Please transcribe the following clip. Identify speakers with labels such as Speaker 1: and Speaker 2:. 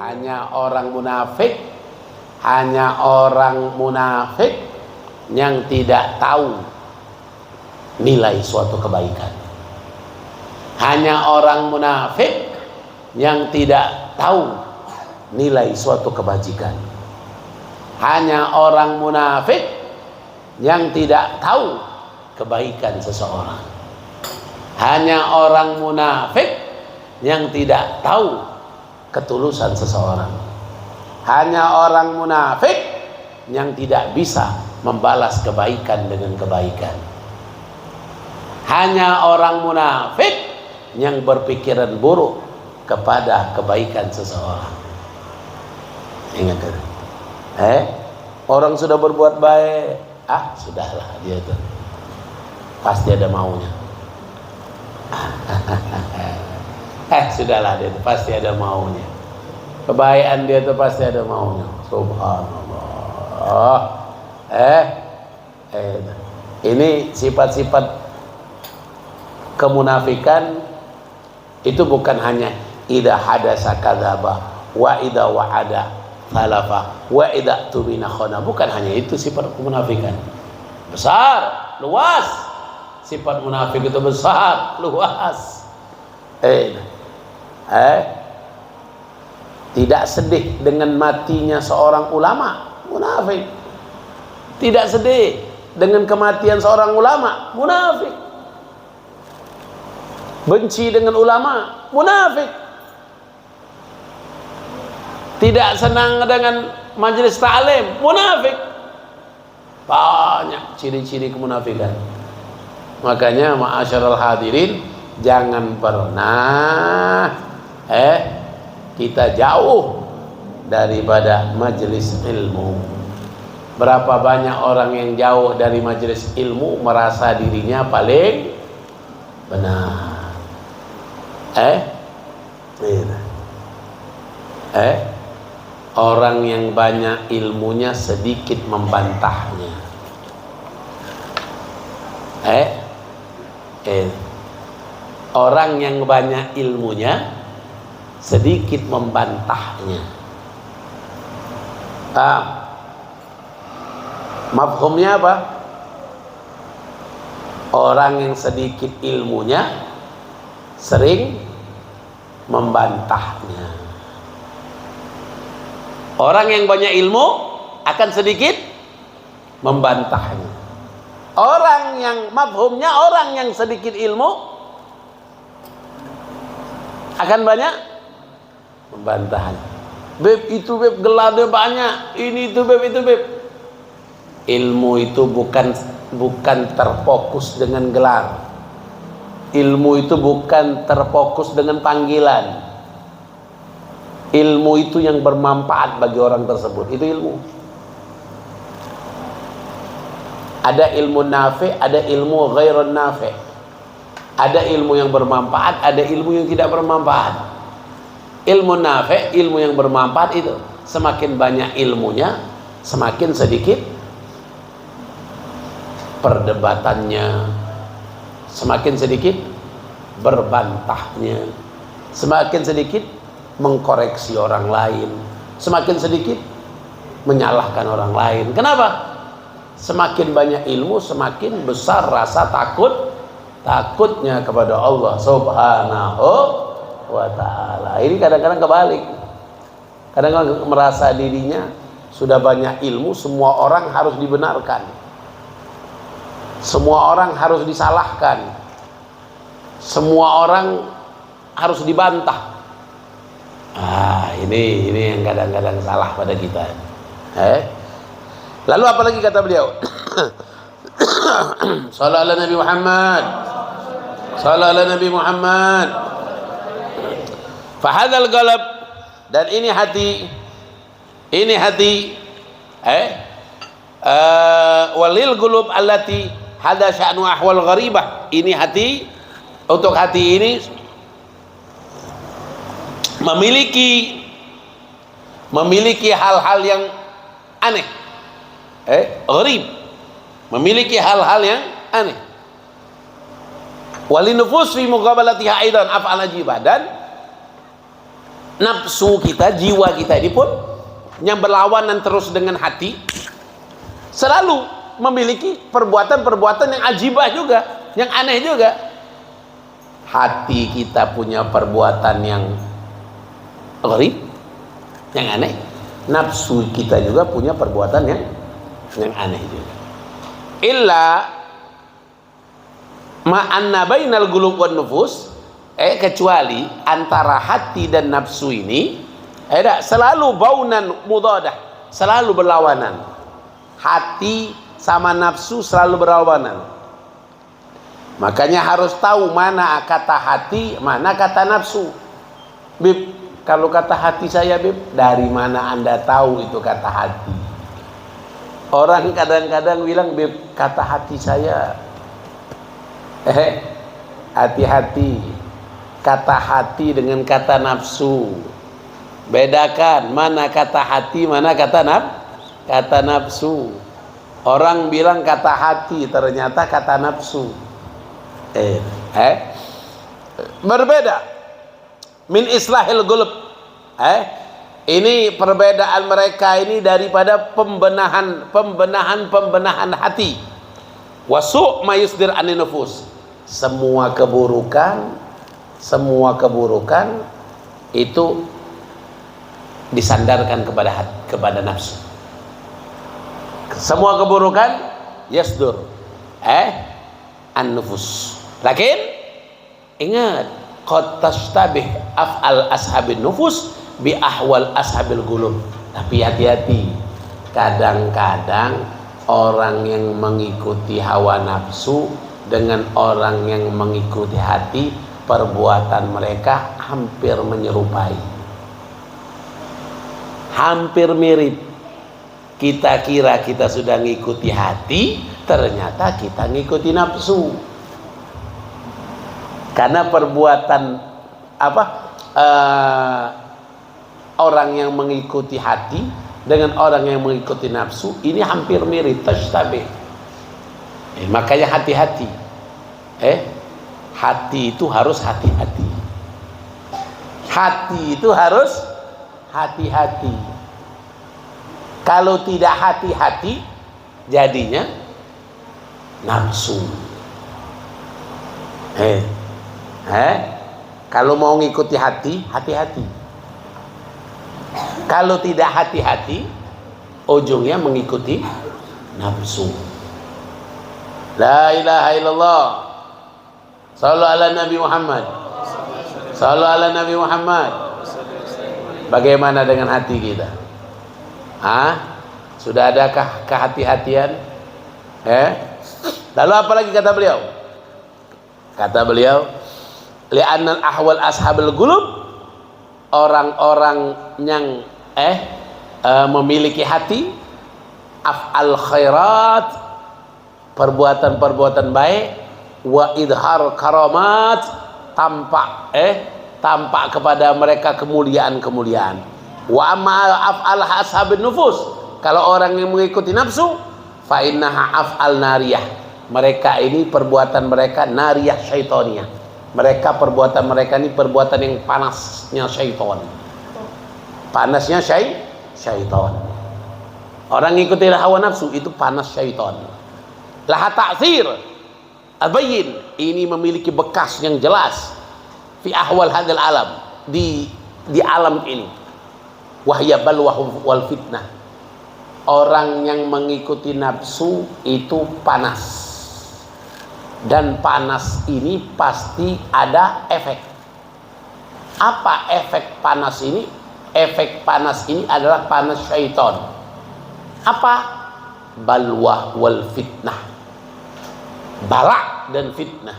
Speaker 1: hanya orang munafik yang tidak tahu nilai suatu kebaikan. Hanya orang munafik yang tidak tahu nilai suatu kebajikan. Hanya orang munafik yang tidak tahu kebaikan seseorang. Hanya orang munafik yang tidak tahu ketulusan seseorang. Hanya orang munafik yang tidak bisa membalas kebaikan dengan kebaikan. Hanya orang munafik yang berpikiran buruk kepada kebaikan seseorang. Ingat itu. Orang sudah berbuat baik, sudahlah dia itu pasti ada maunya. Sudahlah dia itu pasti ada maunya. Kebaikan dia itu pasti ada maunya. Subhanallah. Ini sifat-sifat kemunafikan. Itu bukan hanya idza hadasa kadzaba wa idza wa'ada khalafa wa idza tumina khana. Bukan hanya itu sifat kemunafikan. Besar, luas. Sifat munafik itu besar, luas. Tidak sedih dengan matinya seorang ulama, munafik. Tidak sedih dengan kematian seorang ulama, munafik. Benci dengan ulama, munafik. Tidak senang dengan majelis ta'lim, munafik. Banyak ciri-ciri kemunafikan. Makanya ma'asyiral hadirin, jangan pernah kita jauh daripada majelis ilmu. Berapa banyak orang yang jauh dari majelis ilmu merasa dirinya paling benar. Orang yang banyak ilmunya sedikit membantahnya. Orang yang banyak ilmunya sedikit membantahnya. Mafhumnya apa? Orang yang sedikit ilmunya sering membantahnya. Orang yang banyak ilmu akan sedikit membantahnya. Orang yang mafhumnya, orang yang sedikit ilmu akan banyak membantahnya. Beb itu beb gelarnya banyak, ini itu beb itu beb. Ilmu itu bukan terfokus dengan gelar. Ilmu itu bukan terfokus dengan panggilan. Ilmu itu yang bermanfaat bagi orang tersebut. Itu ilmu. Ada ilmu nafi, ada ilmu ghairun nafi. Ada ilmu yang bermanfaat, ada ilmu yang tidak bermanfaat. Ilmu nafi, ilmu yang bermanfaat itu semakin banyak ilmunya, semakin sedikit perdebatannya, semakin sedikit berbantahnya, semakin sedikit mengkoreksi orang lain, semakin sedikit menyalahkan orang lain. Kenapa? Semakin banyak ilmu, semakin besar rasa takutnya kepada Allah Subhanahu wa ta'ala. Ini kadang-kadang kebalik. Kadang-kadang merasa dirinya sudah banyak ilmu, semua orang harus dibenarkan, semua orang harus disalahkan, semua orang harus dibantah. Ini yang kadang-kadang salah pada kita. Lalu apa lagi kata beliau? Sallallahu alaihi Nabi Muhammad. Sallallahu alaihi Nabi Muhammad. Fahadzal qalb, dan ini hati. Walil qulub allati hadza sya'nu ahwal gharibah. Ini hati, untuk hati ini memiliki hal-hal yang aneh, gharib, memiliki hal-hal yang aneh. Walinufus fi muqabalatiha aidan af'al ajibah, dan nafsu kita, jiwa kita ini pun yang berlawanan terus dengan hati selalu memiliki perbuatan-perbuatan yang ajibah juga, yang aneh juga. Hati kita punya perbuatan yang gharib, yang aneh. Nafsu kita juga punya perbuatan yang aneh juga. Illa ma'anna bainal qulub wan nufus, kecuali antara hati dan nafsu ini selalu baunan mudadah, selalu berlawanan. Hati sama nafsu selalu berlawanan. Makanya harus tahu mana kata hati, mana kata nafsu. Bib, kalau kata hati saya, Bib, dari mana Anda tahu itu kata hati? Orang kadang-kadang bilang, Bib, kata hati saya. Hati-hati. Kata hati dengan kata nafsu. Bedakan mana kata hati, mana kata nafsu. Orang bilang kata hati, ternyata kata nafsu. Berbeda. Min islahil qulub. Ini perbedaan mereka ini daripada pembenahan hati. Wasu' ma yusdir anin nufus. Semua keburukan itu disandarkan kepada nafsu. Semua keburukan yasdur an-nufus. Lakin ingat, qad tastabih af'al ashabin nufus bi ahwal ashabil qulub. Tapi hati-hati, kadang-kadang orang yang mengikuti hawa nafsu dengan orang yang mengikuti hati, perbuatan mereka hampir menyerupai, hampir mirip. Kita kira kita sudah ngikuti hati, ternyata kita ngikuti nafsu. Karena perbuatan orang yang mengikuti hati dengan orang yang mengikuti nafsu ini hampir mirip, tastabih. Makanya hati-hati. Hati itu harus hati-hati. Hati itu harus hati-hati. Kalau tidak hati-hati, jadinya nafsu. Kalau mau ngikuti hati, hati-hati. Kalau tidak hati-hati, ujungnya mengikuti nafsu. La ilaha illallah. Sallu ala Nabi Muhammad. Sallu ala Nabi Muhammad. Bagaimana dengan hati kita? Sudah adakah kehati-hatian? Lalu apa lagi kata beliau? Kata beliau, li'annal ahwal ashabul qulub, orang-orang yang memiliki hati, af'al khairat, perbuatan-perbuatan baik, wa idhar karamat, tampak kepada mereka kemuliaan-kemuliaan. Wa amma af'al ashabin nufus, kalau orang yang mengikuti nafsu, fa innaha af'al nariyah, mereka ini perbuatan mereka nariyah syaitaniyah. Mereka perbuatan mereka ini perbuatan yang panasnya syaitan. Panasnya syaitan. Orang ngikuti hawa nafsu itu panas syaitan. Laha ta'thir abayin, ini memiliki bekas yang jelas fi ahwal hadzal alam, di alam ini. Wahya balwa wal fitnah. Orang yang mengikuti nafsu itu panas. Dan panas ini pasti ada efek. Apa efek panas ini? Efek panas ini adalah panas syaitan. Apa? Balwa wal fitnah. Bala dan fitnah.